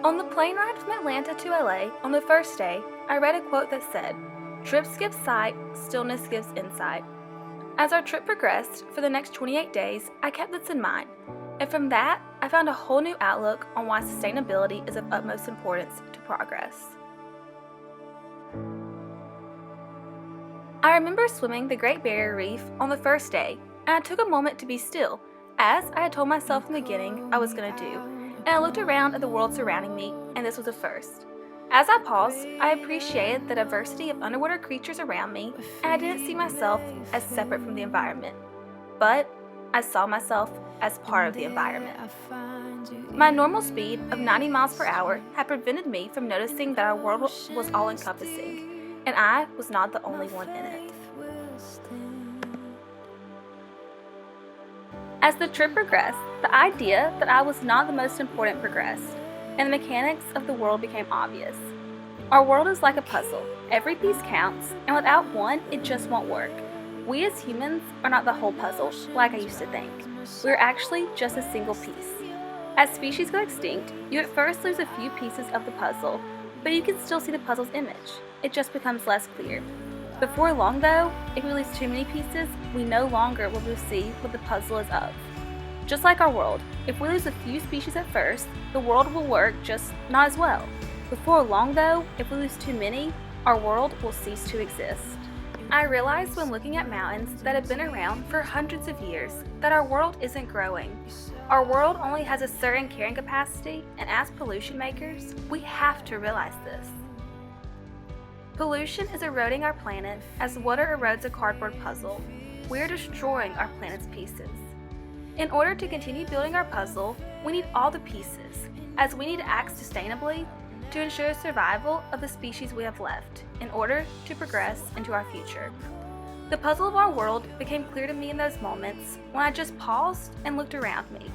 On the plane ride from Atlanta to LA on the first day, I read a quote that said, "Trips give sight, stillness gives insight." As our trip progressed for the next 28 days, I kept this in mind, and from that, I found a whole new outlook on why sustainability is of utmost importance to progress. I remember swimming the Great Barrier Reef on the first day, and I took a moment to be still, as I had told myself in the beginning I was going to do, and I looked around at the world surrounding me, and this was a first. As I paused, I appreciated the diversity of underwater creatures around me, and I didn't see myself as separate from the environment, but I saw myself as part of the environment. My normal speed of 90 miles per hour had prevented me from noticing that our world was all-encompassing, and I was not the only one in it. As the trip progressed, the idea that I was not the most important progressed, and the mechanics of the world became obvious. Our world is like a puzzle. Every piece counts, and without one, it just won't work. We as humans are not the whole puzzle, like I used to think. We're actually just a single piece. As species go extinct, you at first lose a few pieces of the puzzle, but you can still see the puzzle's image. It just becomes less clear. Before long though, if we lose too many pieces, we no longer will see what the puzzle is of. Just like our world, if we lose a few species at first, the world will work just not as well. Before long though, if we lose too many, our world will cease to exist. I realized when looking at mountains that have been around for hundreds of years that our world isn't growing. Our world only has a certain carrying capacity, and as pollution makers, we have to realize this. Pollution is eroding our planet as water erodes a cardboard puzzle. We are destroying our planet's pieces. In order to continue building our puzzle, we need all the pieces, as we need to act sustainably to ensure the survival of the species we have left in order to progress into our future. The puzzle of our world became clear to me in those moments when I just paused and looked around me.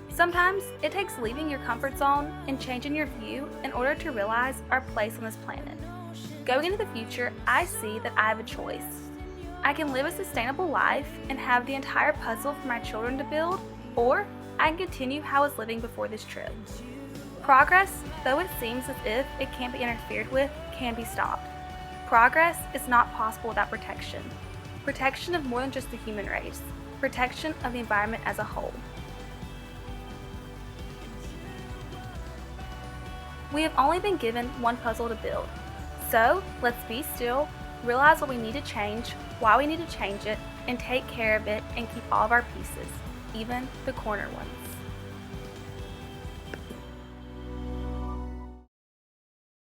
Sometimes it takes leaving your comfort zone and changing your view in order to realize our place on this planet. Going into the future, I see that I have a choice. I can live a sustainable life and have the entire puzzle for my children to build, or I can continue how I was living before this trip. Progress, though it seems as if it can't be interfered with, can be stopped. Progress is not possible without protection. Protection of more than just the human race. Protection of the environment as a whole. We have only been given one puzzle to build. So, let's be still, realize what we need to change, why we need to change it, and take care of it and keep all of our pieces, even the corner ones.